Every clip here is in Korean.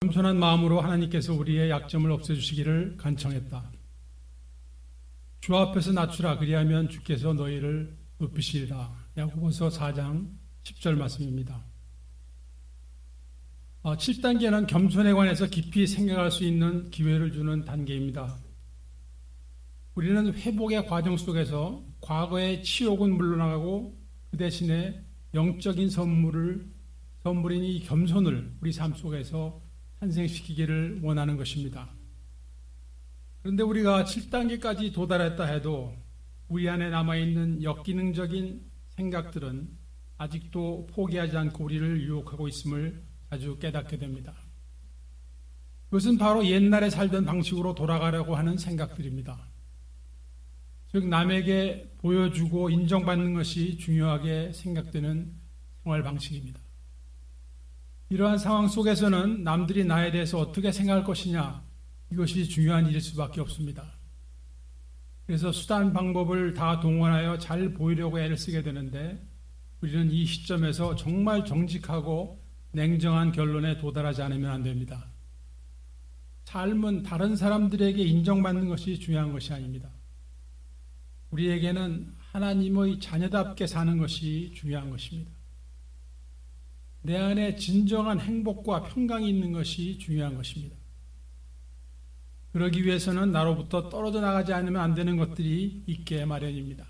겸손한 마음으로 하나님께서 우리의 약점을 없애주시기를 간청했다. 주 앞에서 낮추라, 그리하면 주께서 너희를 높이시리라. 야고보서 4장 10절 말씀입니다. 7단계는 겸손에 관해서 깊이 생각할 수 있는 기회를 주는 단계입니다. 우리는 회복의 과정 속에서 과거의 치욕은 물러나가고 그 대신에 영적인 선물인 이 겸손을 우리 삶 속에서 탄생시키기를 원하는 것입니다. 그런데 우리가 7단계까지 도달했다 해도 우리 안에 남아있는 역기능적인 생각들은 아직도 포기하지 않고 우리를 유혹하고 있음을 자주 깨닫게 됩니다. 그것은 바로 옛날에 살던 방식으로 돌아가려고 하는 생각들입니다. 즉, 남에게 보여주고 인정받는 것이 중요하게 생각되는 생활 방식입니다. 이러한 상황 속에서는 남들이 나에 대해서 어떻게 생각할 것이냐, 이것이 중요한 일일 수밖에 없습니다. 그래서 수단 방법을 다 동원하여 잘 보이려고 애를 쓰게 되는데, 우리는 이 시점에서 정말 정직하고 냉정한 결론에 도달하지 않으면 안 됩니다. 삶은 다른 사람들에게 인정받는 것이 중요한 것이 아닙니다. 우리에게는 하나님의 자녀답게 사는 것이 중요한 것입니다. 내 안에 진정한 행복과 평강이 있는 것이 중요한 것입니다. 그러기 위해서는 나로부터 떨어져 나가지 않으면 안 되는 것들이 있게 마련입니다.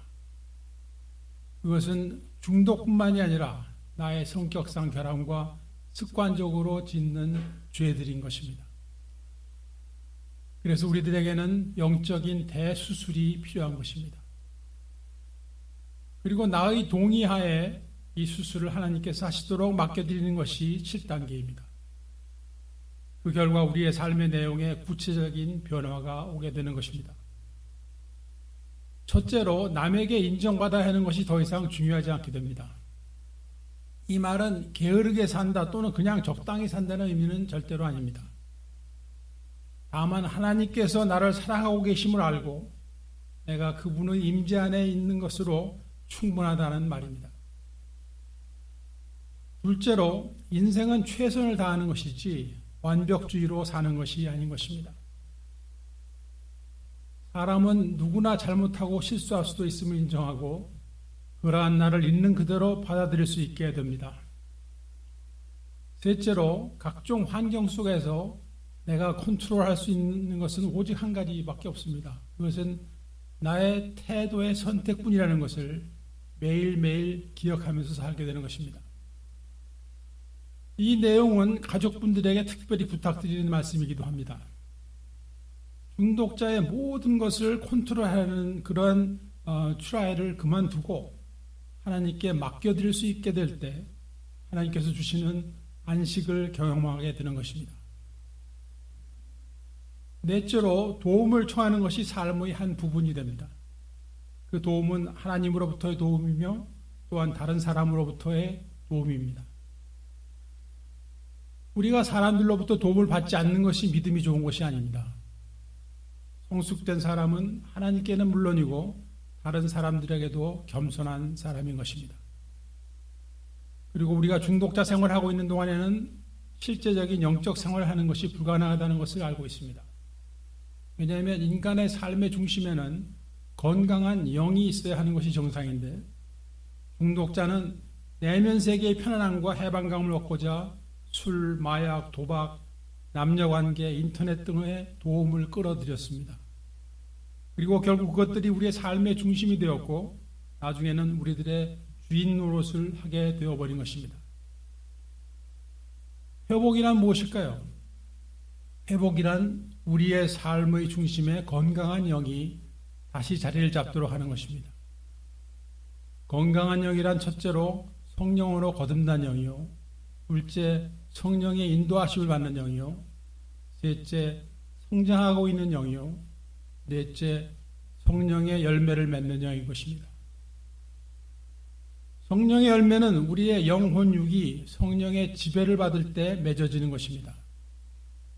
그것은 중독뿐만이 아니라 나의 성격상 결함과 습관적으로 짓는 죄들인 것입니다. 그래서 우리들에게는 영적인 대수술이 필요한 것입니다. 그리고 나의 동의하에 이 수술을 하나님께서 하시도록 맡겨드리는 것이 7단계입니다. 그 결과 우리의 삶의 내용에 구체적인 변화가 오게 되는 것입니다. 첫째로, 남에게 인정받아야 하는 것이 더 이상 중요하지 않게 됩니다. 이 말은 게으르게 산다 또는 그냥 적당히 산다는 의미는 절대로 아닙니다. 다만 하나님께서 나를 사랑하고 계심을 알고 내가 그분의 임재 안에 있는 것으로 충분하다는 말입니다. 둘째로, 인생은 최선을 다하는 것이지 완벽주의로 사는 것이 아닌 것입니다. 사람은 누구나 잘못하고 실수할 수도 있음을 인정하고 그러한 나를 있는 그대로 받아들일 수 있게 됩니다. 셋째로, 각종 환경 속에서 내가 컨트롤할 수 있는 것은 오직 한 가지밖에 없습니다. 그것은 나의 태도의 선택뿐이라는 것을 매일매일 기억하면서 살게 되는 것입니다. 이 내용은 가족분들에게 특별히 부탁드리는 말씀이기도 합니다. 중독자의 모든 것을 컨트롤하는 그런 트라이를 그만두고 하나님께 맡겨드릴 수 있게 될 때 하나님께서 주시는 안식을 경험하게 되는 것입니다. 넷째로, 도움을 청하는 것이 삶의 한 부분이 됩니다. 그 도움은 하나님으로부터의 도움이며 또한 다른 사람으로부터의 도움입니다. 우리가 사람들로부터 도움을 받지 않는 것이 믿음이 좋은 것이 아닙니다. 성숙된 사람은 하나님께는 물론이고 다른 사람들에게도 겸손한 사람인 것입니다. 그리고 우리가 중독자 생활을 하고 있는 동안에는 실제적인 영적 생활을 하는 것이 불가능하다는 것을 알고 있습니다. 왜냐하면 인간의 삶의 중심에는 건강한 영이 있어야 하는 것이 정상인데, 중독자는 내면 세계의 편안함과 해방감을 얻고자 술, 마약, 도박, 남녀관계, 인터넷 등의 도움을 끌어들였습니다. 그리고 결국 그것들이 우리의 삶의 중심이 되었고 나중에는 우리들의 주인 노릇을 하게 되어버린 것입니다. 회복이란 무엇일까요? 회복이란 우리의 삶의 중심에 건강한 영이 다시 자리를 잡도록 하는 것입니다. 건강한 영이란 첫째로 성령으로 거듭난 영이요, 둘째 성령의 인도하심을 받는 영이요, 셋째 성장하고 있는 영이요, 넷째 성령의 열매를 맺는 영인 것입니다. 성령의 열매는 우리의 영혼육이 성령의 지배를 받을 때 맺어지는 것입니다.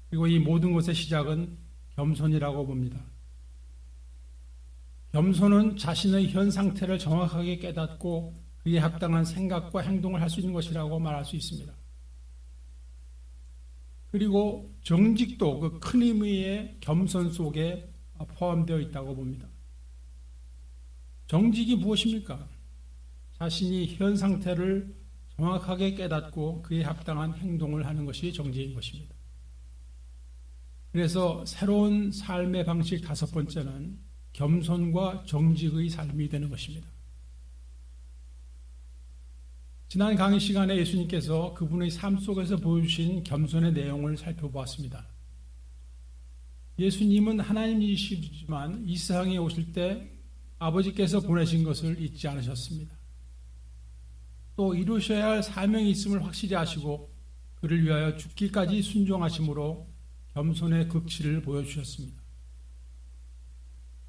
그리고 이 모든 것의 시작은 겸손이라고 봅니다. 겸손은 자신의 현 상태를 정확하게 깨닫고 그에 합당한 생각과 행동을 할 수 있는 것이라고 말할 수 있습니다. 그리고 정직도 그 큰 의미의 겸손 속에 포함되어 있다고 봅니다. 정직이 무엇입니까? 자신이 현 상태를 정확하게 깨닫고 그에 합당한 행동을 하는 것이 정직인 것입니다. 그래서 새로운 삶의 방식 5번째는 겸손과 정직의 삶이 되는 것입니다. 지난 강의 시간에 예수님께서 그분의 삶 속에서 보여주신 겸손의 내용을 살펴보았습니다. 예수님은 하나님이시지만 이 세상에 오실 때 아버지께서 보내신 것을 잊지 않으셨습니다. 또 이루셔야 할 사명이 있음을 확실히 아시고 그를 위하여 죽기까지 순종하심으로 겸손의 극치를 보여주셨습니다.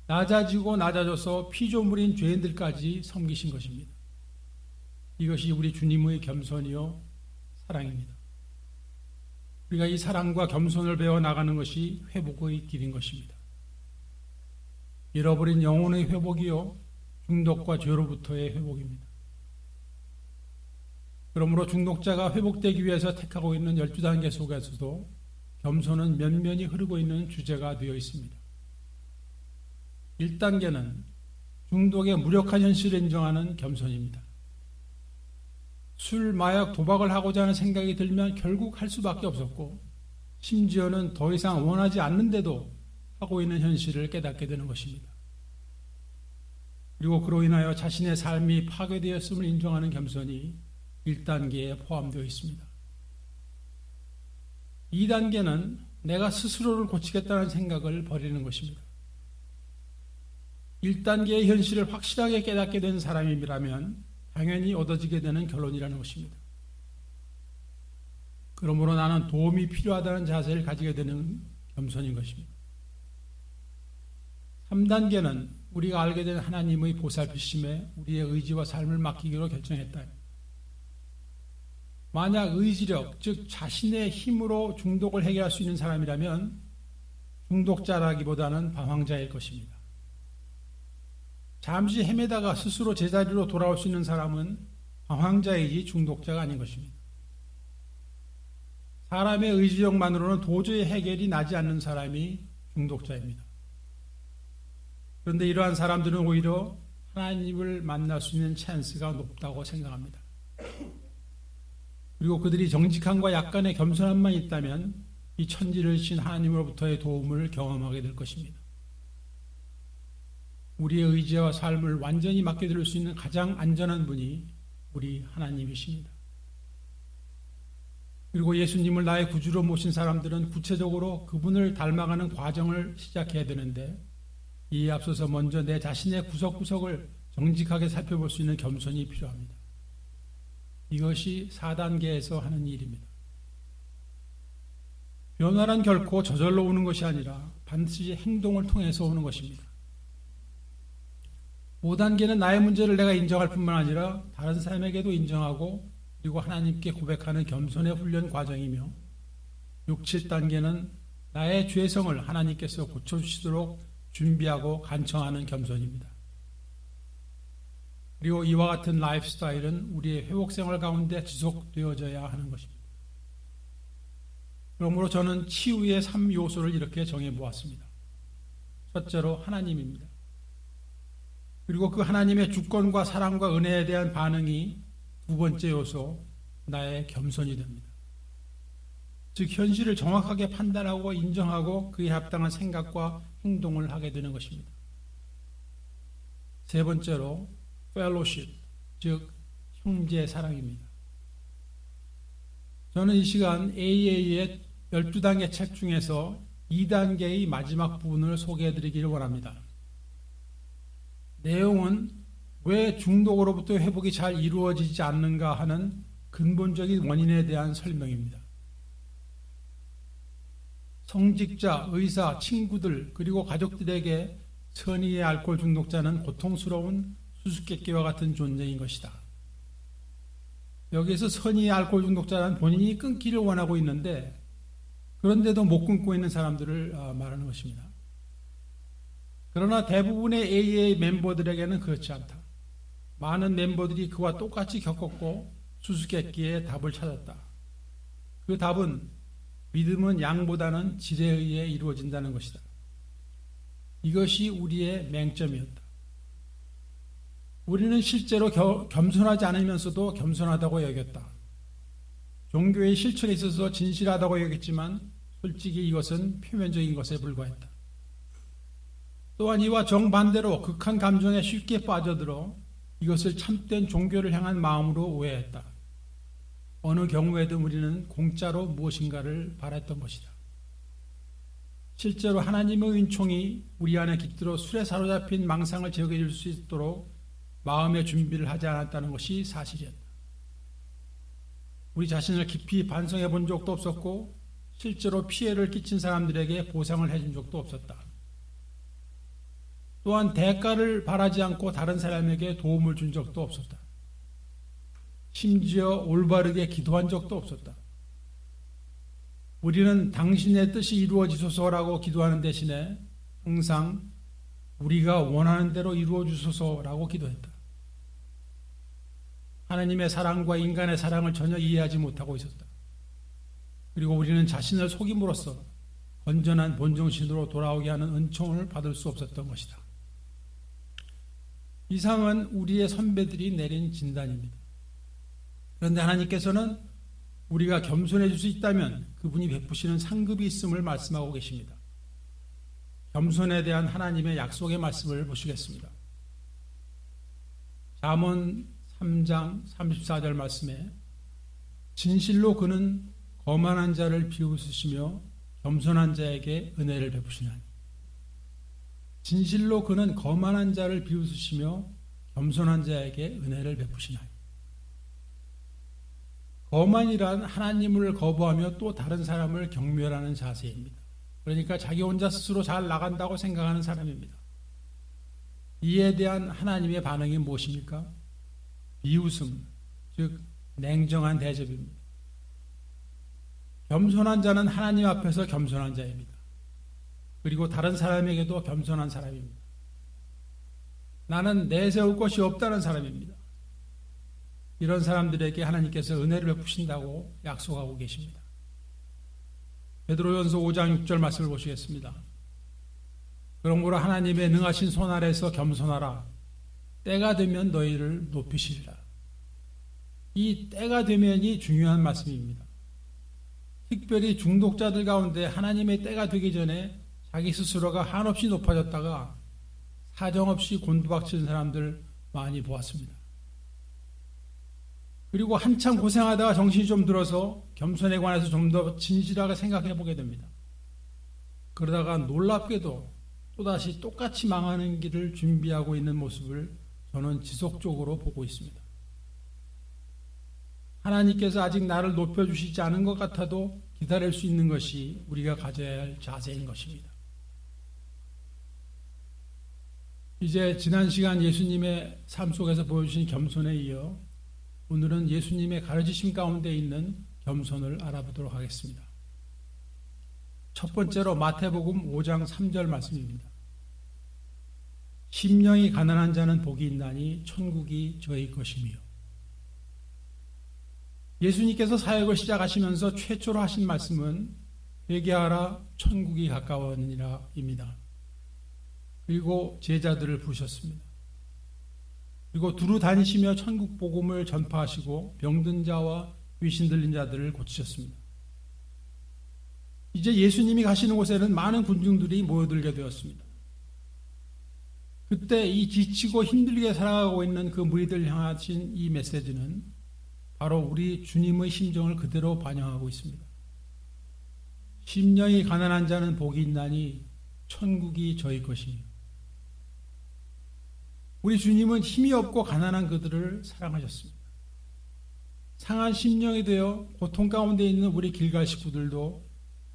낮아지고 낮아져서 피조물인 죄인들까지 섬기신 것입니다. 이것이 우리 주님의 겸손이요 사랑입니다. 우리가 이 사랑과 겸손을 배워 나가는 것이 회복의 길인 것입니다. 잃어버린 영혼의 회복이요 중독과 죄로부터의 회복입니다. 그러므로 중독자가 회복되기 위해서 택하고 있는 12단계 속에서도 겸손은 면면이 흐르고 있는 주제가 되어 있습니다. 1단계는 중독의 무력한 현실을 인정하는 겸손입니다. 술, 마약, 도박을 하고자 하는 생각이 들면 결국 할 수밖에 없었고 심지어는 더 이상 원하지 않는데도 하고 있는 현실을 깨닫게 되는 것입니다. 그리고 그로 인하여 자신의 삶이 파괴되었음을 인정하는 겸손이 1단계에 포함되어 있습니다. 2단계는 내가 스스로를 고치겠다는 생각을 버리는 것입니다. 1단계의 현실을 확실하게 깨닫게 된 사람이라면 당연히 얻어지게 되는 결론이라는 것입니다. 그러므로 나는 도움이 필요하다는 자세를 가지게 되는 겸손인 것입니다. 3단계는 우리가 알게 된 하나님의 보살피심에 우리의 의지와 삶을 맡기기로 결정했다. 만약 의지력, 즉 자신의 힘으로 중독을 해결할 수 있는 사람이라면 중독자라기보다는 방황자일 것입니다. 잠시 헤매다가 스스로 제자리로 돌아올 수 있는 사람은 방황자이지 중독자가 아닌 것입니다. 사람의 의지력만으로는 도저히 해결이 나지 않는 사람이 중독자입니다. 그런데 이러한 사람들은 오히려 하나님을 만날 수 있는 찬스가 높다고 생각합니다. 그리고 그들이 정직함과 약간의 겸손함만 있다면 이 천지를 신 하나님으로부터의 도움을 경험하게 될 것입니다. 우리의 의지와 삶을 완전히 맡겨드릴 수 있는 가장 안전한 분이 우리 하나님이십니다. 그리고 예수님을 나의 구주로 모신 사람들은 구체적으로 그분을 닮아가는 과정을 시작해야 되는데 이에 앞서서 먼저 내 자신의 구석구석을 정직하게 살펴볼 수 있는 겸손이 필요합니다. 이것이 4단계에서 하는 일입니다. 변화란 결코 저절로 오는 것이 아니라 반드시 행동을 통해서 오는 것입니다. 5단계는 나의 문제를 내가 인정할 뿐만 아니라 다른 사람에게도 인정하고 그리고 하나님께 고백하는 겸손의 훈련 과정이며 6, 7단계는 나의 죄성을 하나님께서 고쳐주시도록 준비하고 간청하는 겸손입니다. 그리고 이와 같은 라이프 스타일은 우리의 회복생활 가운데 지속되어져야 하는 것입니다. 그러므로 저는 치유의 3요소를 이렇게 정해보았습니다. 첫째로 하나님입니다. 그리고 그 하나님의 주권과 사랑과 은혜에 대한 반응이 2번째 요소, 나의 겸손이 됩니다. 즉 현실을 정확하게 판단하고 인정하고 그에 합당한 생각과 행동을 하게 되는 것입니다. 3번째로 fellowship, 즉 형제 사랑입니다. 저는 이 시간 AA의 12단계 책 중에서 2단계의 마지막 부분을 소개해드리기를 원합니다. 내용은 왜 중독으로부터 회복이 잘 이루어지지 않는가 하는 근본적인 원인에 대한 설명입니다. 성직자, 의사, 친구들 그리고 가족들에게 선의의 알코올 중독자는 고통스러운 수수께끼와 같은 존재인 것이다. 여기에서 선의의 알코올 중독자는 본인이 끊기를 원하고 있는데 그런데도 못 끊고 있는 사람들을 말하는 것입니다. 그러나 대부분의 AA 멤버들에게는 그렇지 않다. 많은 멤버들이 그와 똑같이 겪었고 수수께끼의 답을 찾았다. 그 답은 믿음은 양보다는 질에 의해 이루어진다는 것이다. 이것이 우리의 맹점이었다. 우리는 실제로 겸손하지 않으면서도 겸손하다고 여겼다. 종교의 실천에 있어서 진실하다고 여겼지만 솔직히 이것은 표면적인 것에 불과했다. 또한 이와 정반대로 극한 감정에 쉽게 빠져들어 이것을 참된 종교를 향한 마음으로 오해했다. 어느 경우에도 우리는 공짜로 무엇인가를 바랐던 것이다. 실제로 하나님의 은총이 우리 안에 깃들어 술에 사로잡힌 망상을 제거해 줄 수 있도록 마음의 준비를 하지 않았다는 것이 사실이었다. 우리 자신을 깊이 반성해 본 적도 없었고 실제로 피해를 끼친 사람들에게 보상을 해준 적도 없었다. 또한 대가를 바라지 않고 다른 사람에게 도움을 준 적도 없었다. 심지어 올바르게 기도한 적도 없었다. 우리는 당신의 뜻이 이루어지소서라고 기도하는 대신에 항상 우리가 원하는 대로 이루어주소서라고 기도했다. 하나님의 사랑과 인간의 사랑을 전혀 이해하지 못하고 있었다. 그리고 우리는 자신을 속임으로써 건전한 본정신으로 돌아오게 하는 은총을 받을 수 없었던 것이다. 이상은 우리의 선배들이 내린 진단입니다. 그런데 하나님께서는 우리가 겸손해질 수 있다면 그분이 베푸시는 상급이 있음을 말씀하고 계십니다. 겸손에 대한 하나님의 약속의 말씀을 보시겠습니다. 잠언 3장 34절 말씀에 진실로 그는 거만한 자를 비웃으시며 겸손한 자에게 은혜를 베푸시나니. 진실로 그는 거만한 자를 비웃으시며 겸손한 자에게 은혜를 베푸시나니. 거만이란 하나님을 거부하며 또 다른 사람을 경멸하는 자세입니다. 그러니까 자기 혼자 스스로 잘 나간다고 생각하는 사람입니다. 이에 대한 하나님의 반응이 무엇입니까? 비웃음, 즉 냉정한 대접입니다. 겸손한 자는 하나님 앞에서 겸손한 자입니다. 그리고 다른 사람에게도 겸손한 사람입니다. 나는 내세울 것이 없다는 사람입니다. 이런 사람들에게 하나님께서 은혜를 베푸신다고 약속하고 계십니다. 베드로전서 5장 6절 말씀을 보시겠습니다. 그러므로 하나님의 능하신 손 아래에서 겸손하라. 때가 되면 너희를 높이시리라. 이 때가 되면이 중요한 말씀입니다. 특별히 중독자들 가운데 하나님의 때가 되기 전에 자기 스스로가 한없이 높아졌다가 사정없이 곤두박치는 사람들 많이 보았습니다. 그리고 한참 고생하다가 정신이 좀 들어서 겸손에 관해서 좀 더 진실하게 생각해 보게 됩니다. 그러다가 놀랍게도 또다시 똑같이 망하는 길을 준비하고 있는 모습을 저는 지속적으로 보고 있습니다. 하나님께서 아직 나를 높여주시지 않은 것 같아도 기다릴 수 있는 것이 우리가 가져야 할 자세인 것입니다. 이제 지난 시간 예수님의 삶 속에서 보여주신 겸손에 이어 오늘은 예수님의 가르치심 가운데 있는 겸손을 알아보도록 하겠습니다. 첫 번째로 마태복음 5장 3절 말씀입니다. 심령이 가난한 자는 복이 있나니 천국이 저희 것이며. 예수님께서 사역을 시작하시면서 최초로 하신 말씀은 회개하라 천국이 가까웠느니라입니다. 그리고 제자들을 부르셨습니다. 그리고 두루 다니시며 천국 복음을 전파하시고 병든 자와 귀신 들린 자들을 고치셨습니다. 이제 예수님이 가시는 곳에는 많은 군중들이 모여들게 되었습니다. 그때 이 지치고 힘들게 살아가고 있는 그 무리들 향하신 이 메시지는 바로 우리 주님의 심정을 그대로 반영하고 있습니다. 심령이 가난한 자는 복이 있나니 천국이 저희 것이며. 우리 주님은 힘이 없고 가난한 그들을 사랑하셨습니다. 상한 심령이 되어 고통 가운데 있는 우리 길갈 식구들도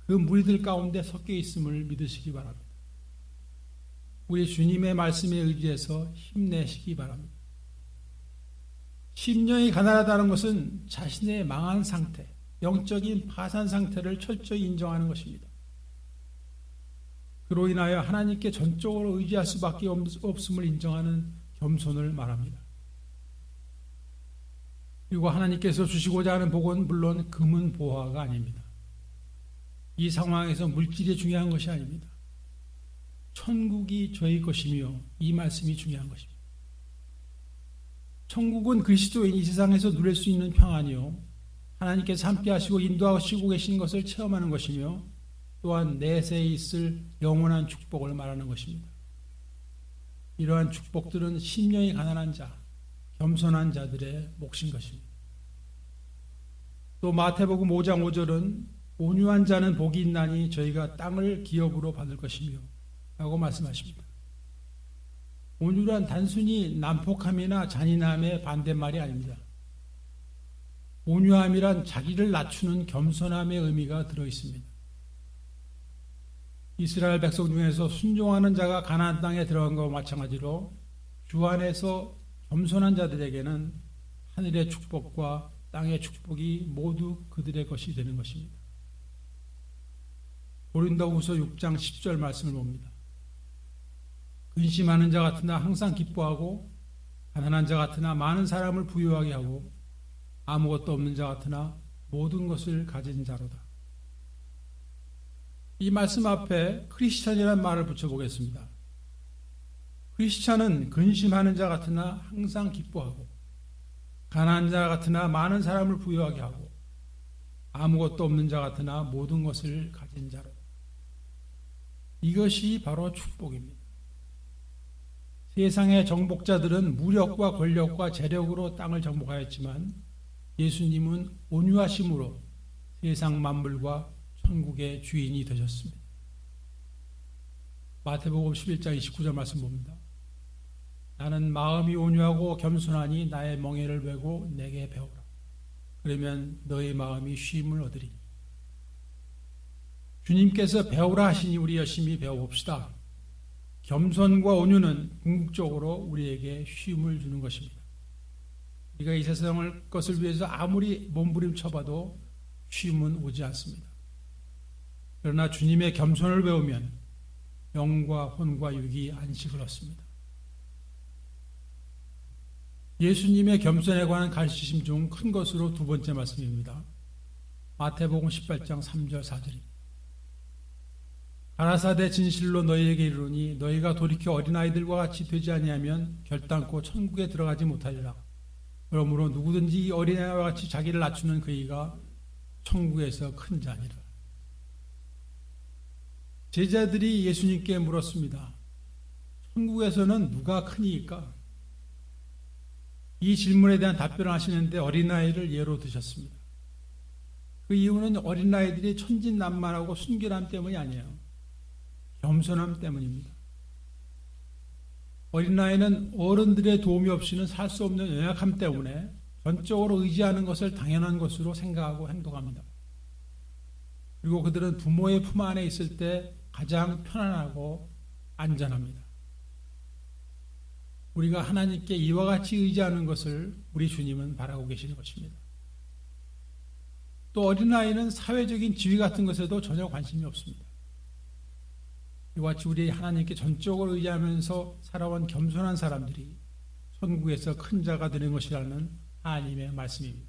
그 무리들 가운데 섞여 있음을 믿으시기 바랍니다. 우리 주님의 말씀에 의지해서 힘내시기 바랍니다. 심령이 가난하다는 것은 자신의 망한 상태, 영적인 파산 상태를 철저히 인정하는 것입니다. 그로 인하여 하나님께 전적으로 의지할 수밖에 없음을 인정하는 겸손을 말합니다. 그리고 하나님께서 주시고자 하는 복은 물론 금은 보화가 아닙니다. 이 상황에서 물질이 중요한 것이 아닙니다. 천국이 저희 것이며 이 말씀이 중요한 것입니다. 천국은 그리스도인 이 세상에서 누릴 수 있는 평안이요, 하나님께서 함께하시고 인도하시고 계신 것을 체험하는 것이며, 또한 내세에 있을 영원한 축복을 말하는 것입니다. 이러한 축복들은 심령이 가난한 자, 겸손한 자들의 몫인 것입니다. 또 마태복음 5장 5절은 온유한 자는 복이 있나니 저희가 땅을 기업으로 받을 것이며 라고 말씀하십니다. 온유란 단순히 난폭함이나 잔인함의 반대말이 아닙니다. 온유함이란 자기를 낮추는 겸손함의 의미가 들어있습니다. 이스라엘 백성 중에서 순종하는 자가 가나안 땅에 들어간 것과 마찬가지로 주 안에서 겸손한 자들에게는 하늘의 축복과 땅의 축복이 모두 그들의 것이 되는 것입니다. 고린도후서 6장 10절 말씀을 봅니다. 근심하는 자 같으나 항상 기뻐하고, 가난한 자 같으나 많은 사람을 부유하게 하고, 아무것도 없는 자 같으나 모든 것을 가진 자로다. 이 말씀 앞에 크리스찬이라는 말을 붙여보겠습니다. 크리스찬은 근심하는 자 같으나 항상 기뻐하고, 가난한 자 같으나 많은 사람을 부유하게 하고, 아무것도 없는 자 같으나 모든 것을 가진 자로다. 이것이 바로 축복입니다. 세상의 정복자들은 무력과 권력과 재력으로 땅을 정복하였지만 예수님은 온유하심으로 세상 만물과 천국의 주인이 되셨습니다. 마태복음 11장 29절 말씀 봅니다. 나는 마음이 온유하고 겸손하니 나의 멍에를 메고 내게 배우라. 그러면 너의 마음이 쉼을 얻으리니. 주님께서 배우라 하시니 우리 열심히 배워봅시다. 겸손과 온유는 궁극적으로 우리에게 쉼을 주는 것입니다. 우리가 이 세상을 것을 위해서 아무리 몸부림쳐봐도 쉼은 오지 않습니다. 그러나 주님의 겸손을 배우면 영과 혼과 육이 안식을 얻습니다. 예수님의 겸손에 관한 가르치심 중 큰 것으로 두 번째 말씀입니다. 마태복음 18장 3절 4절입니다. 가라사대 진실로 너희에게 이르노니 너희가 돌이켜 어린아이들과 같이 되지 아니하면 결단코 천국에 들어가지 못하리라. 그러므로 누구든지 이 어린아이와 같이 자기를 낮추는 그이가 천국에서 큰 자니라. 제자들이 예수님께 물었습니다. 천국에서는 누가 크니까? 이 질문에 대한 답변을 하시는데 어린아이를 예로 드셨습니다. 그 이유는 어린아이들이 천진난만하고 순결함 때문이 아니에요. 겸손함 때문입니다. 어린아이는 어른들의 도움이 없이는 살 수 없는 연약함 때문에 전적으로 의지하는 것을 당연한 것으로 생각하고 행동합니다. 그리고 그들은 부모의 품 안에 있을 때 가장 편안하고 안전합니다. 우리가 하나님께 이와 같이 의지하는 것을 우리 주님은 바라고 계시는 것입니다. 또 어린아이는 사회적인 지위 같은 것에도 전혀 관심이 없습니다. 이와 같이 우리 하나님께 전적으로 의지하면서 살아온 겸손한 사람들이 천국에서 큰 자가 되는 것이라는 하나님의 말씀입니다.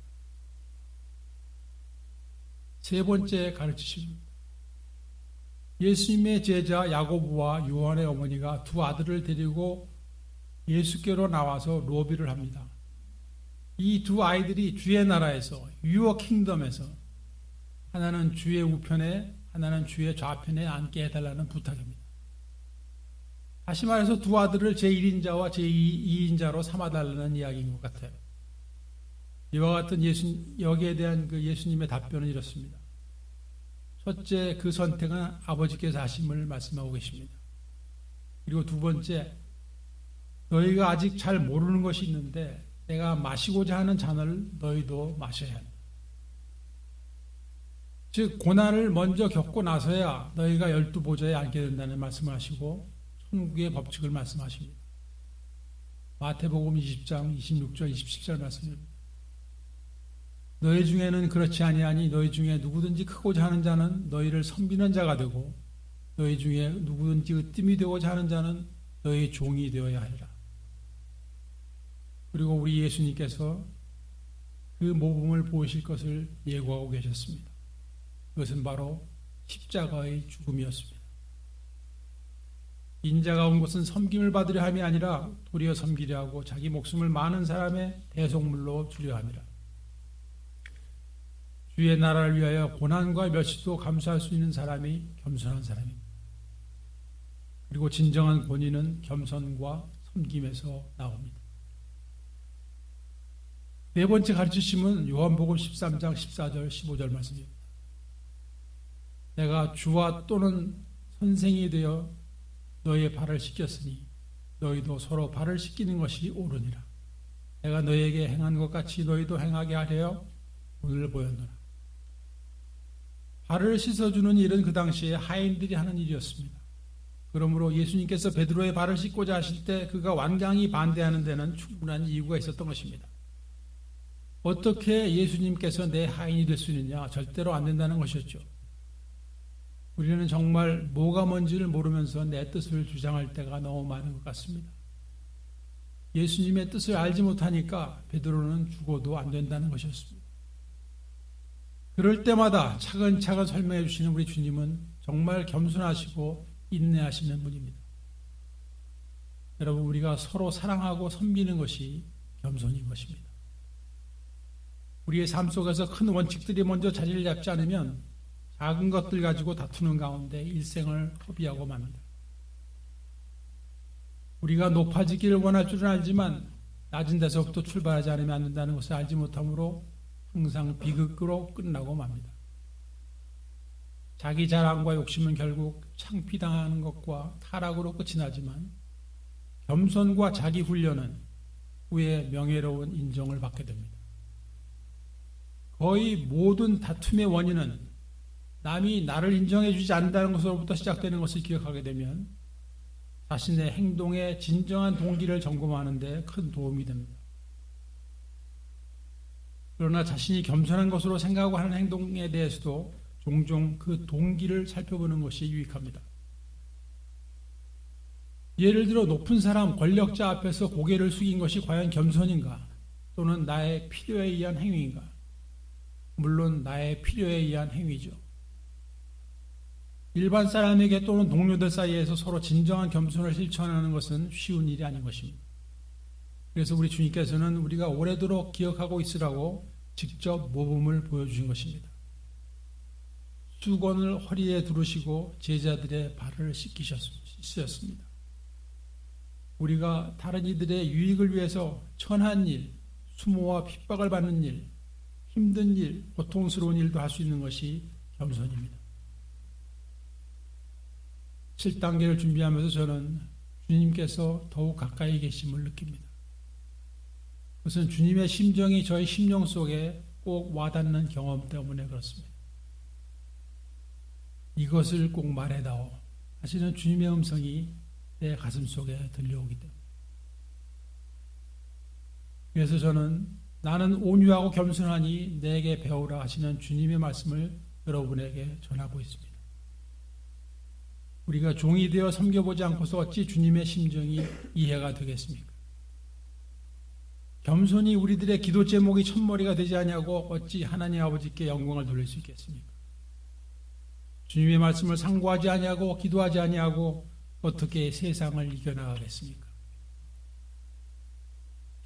세 번째 가르치십니다. 예수님의 제자 야고보와 요한의 어머니가 두 아들을 데리고 예수께로 나와서 로비를 합니다. 이 두 아이들이 주의 나라에서, 유어 킹덤에서 하나는 주의 우편에 하나는 주의 좌편에 앉게 해달라는 부탁입니다. 다시 말해서 두 아들을 제1인자와 제2인자로 삼아달라는 이야기인 것 같아요. 이와 같은 여기에 대한 그 예수님의 답변은 이렇습니다. 첫째, 그 선택은 아버지께서 하심을 말씀하고 계십니다. 그리고 두 번째, 너희가 아직 잘 모르는 것이 있는데 내가 마시고자 하는 잔을 너희도 마셔야 한다. 즉 고난을 먼저 겪고 나서야 너희가 12보좌에 앉게 된다는 말씀을 하시고 천국의 법칙을 말씀하십니다. 마태복음 20장 26절 27절 말씀입니다. 너희 중에는 그렇지 아니하니 너희 중에 누구든지 크고자 하는 자는 너희를 섬기는 자가 되고 너희 중에 누구든지 으뜸이 되고자 하는 자는 너희 종이 되어야 하리라. 그리고 우리 예수님께서 그 모범을 보이실 것을 예고하고 계셨습니다. 그것은 바로 십자가의 죽음이었습니다. 인자가 온 것은 섬김을 받으려 함이 아니라 도리어 섬기려 하고 자기 목숨을 많은 사람의 대속물로 주려 함이라. 주의 나라를 위하여 고난과 멸시도 감수할 수 있는 사람이 겸손한 사람입니다. 그리고 진정한 권위는 겸손과 섬김에서 나옵니다. 네 번째 가르치심은 요한복음 13장 14절 15절 말씀입니다. 내가 주와 또는 선생이 되어 너희의 발을 씻겼으니 너희도 서로 발을 씻기는 것이 옳으니라. 내가 너희에게 행한 것 같이 너희도 행하게 하려 오늘 보였노라. 발을 씻어주는 일은 그 당시에 하인들이 하는 일이었습니다. 그러므로 예수님께서 베드로의 발을 씻고자 하실 때 그가 완강히 반대하는 데는 충분한 이유가 있었던 것입니다. 어떻게 예수님께서 내 하인이 될 수 있느냐? 절대로 안 된다는 것이었죠. 우리는 정말 뭐가 뭔지를 모르면서 내 뜻을 주장할 때가 너무 많은 것 같습니다. 예수님의 뜻을 알지 못하니까 베드로는 죽어도 안 된다는 것이었습니다. 그럴 때마다 차근차근 설명해 주시는 우리 주님은 정말 겸손하시고 인내하시는 분입니다. 여러분, 우리가 서로 사랑하고 섬기는 것이 겸손인 것입니다. 우리의 삶 속에서 큰 원칙들이 먼저 자리를 잡지 않으면 작은 것들 가지고 다투는 가운데 일생을 허비하고 맙니다. 우리가 높아지기를 원할 줄은 알지만 낮은 데서부터 출발하지 않으면 안 된다는 것을 알지 못하므로 항상 비극으로 끝나고 맙니다. 자기 자랑과 욕심은 결국 창피당하는 것과 타락으로 끝이 나지만 겸손과 자기 훈련은 후에 명예로운 인정을 받게 됩니다. 거의 모든 다툼의 원인은 남이 나를 인정해 주지 않는다는 것으로부터 시작되는 것을 기억하게 되면 자신의 행동의 진정한 동기를 점검하는 데 큰 도움이 됩니다. 그러나 자신이 겸손한 것으로 생각하고 하는 행동에 대해서도 종종 그 동기를 살펴보는 것이 유익합니다. 예를 들어 높은 사람, 권력자 앞에서 고개를 숙인 것이 과연 겸손인가? 또는 나의 필요에 의한 행위인가? 물론 나의 필요에 의한 행위죠. 일반 사람에게 또는 동료들 사이에서 서로 진정한 겸손을 실천하는 것은 쉬운 일이 아닌 것입니다. 그래서 우리 주님께서는 우리가 오래도록 기억하고 있으라고 직접 모범을 보여주신 것입니다. 수건을 허리에 두르시고 제자들의 발을 씻으셨습니다. 우리가 다른 이들의 유익을 위해서 천한 일, 수모와 핍박을 받는 일, 힘든 일, 고통스러운 일도 할 수 있는 것이 겸손입니다. 7단계를 준비하면서 저는 주님께서 더욱 가까이 계심을 느낍니다. 그것은 주님의 심정이 저의 심령 속에 꼭 와닿는 경험 때문에 그렇습니다. 이것을 꼭 말해다오 하시는 주님의 음성이 내 가슴 속에 들려오기 때문에. 그래서 저는 나는 온유하고 겸손하니 내게 배우라 하시는 주님의 말씀을 여러분에게 전하고 있습니다. 우리가 종이 되어 섬겨보지 않고서 어찌 주님의 심정이 이해가 되겠습니까? 겸손히 우리들의 기도 제목이 첫머리가 되지 아니하고 어찌 하나님 아버지께 영광을 돌릴 수 있겠습니까? 주님의 말씀을 상고하지 아니하고 기도하지 아니하고 어떻게 세상을 이겨나가겠습니까?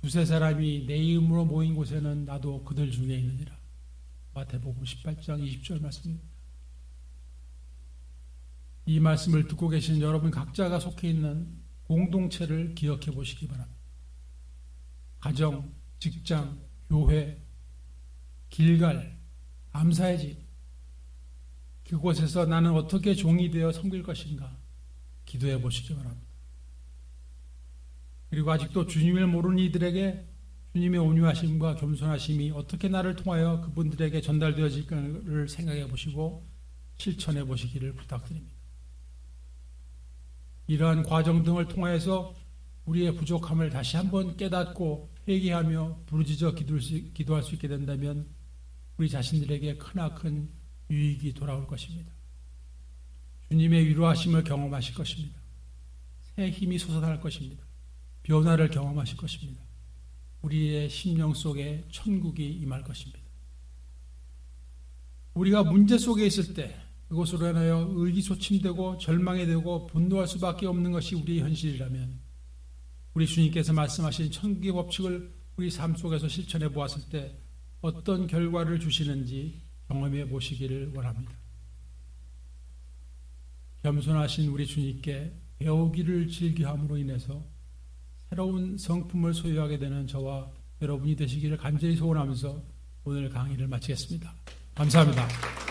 두세 사람이 내 이름으로 모인 곳에는 나도 그들 중에 있느니라. 마태복음 18장 20절 말씀입니다. 이 말씀을 듣고 계신 여러분 각자가 속해 있는 공동체를 기억해 보시기 바랍니다. 가정, 직장, 교회, 길갈, 감사의 집, 그곳에서 나는 어떻게 종이 되어 섬길 것인가 기도해 보시기 바랍니다. 그리고 아직도 주님을 모르는 이들에게 주님의 온유하심과 겸손하심이 어떻게 나를 통하여 그분들에게 전달되어질까를 생각해 보시고 실천해 보시기를 부탁드립니다. 이러한 과정 등을 통해서 우리의 부족함을 다시 한번 깨닫고 회개하며 부르짖어 기도할 수 있게 된다면 우리 자신들에게 크나큰 유익이 돌아올 것입니다. 주님의 위로하심을 경험하실 것입니다. 새 힘이 솟아날 것입니다. 변화를 경험하실 것입니다. 우리의 심령 속에 천국이 임할 것입니다. 우리가 문제 속에 있을 때 그것으로 인하여 의기소침되고 절망이 되고 분노할 수밖에 없는 것이 우리의 현실이라면 우리 주님께서 말씀하신 천국의 법칙을 우리 삶 속에서 실천해 보았을 때 어떤 결과를 주시는지 경험해 보시기를 원합니다. 겸손하신 우리 주님께 배우기를 즐겨함으로 인해서 새로운 성품을 소유하게 되는 저와 여러분이 되시기를 간절히 소원하면서 오늘 강의를 마치겠습니다. 감사합니다.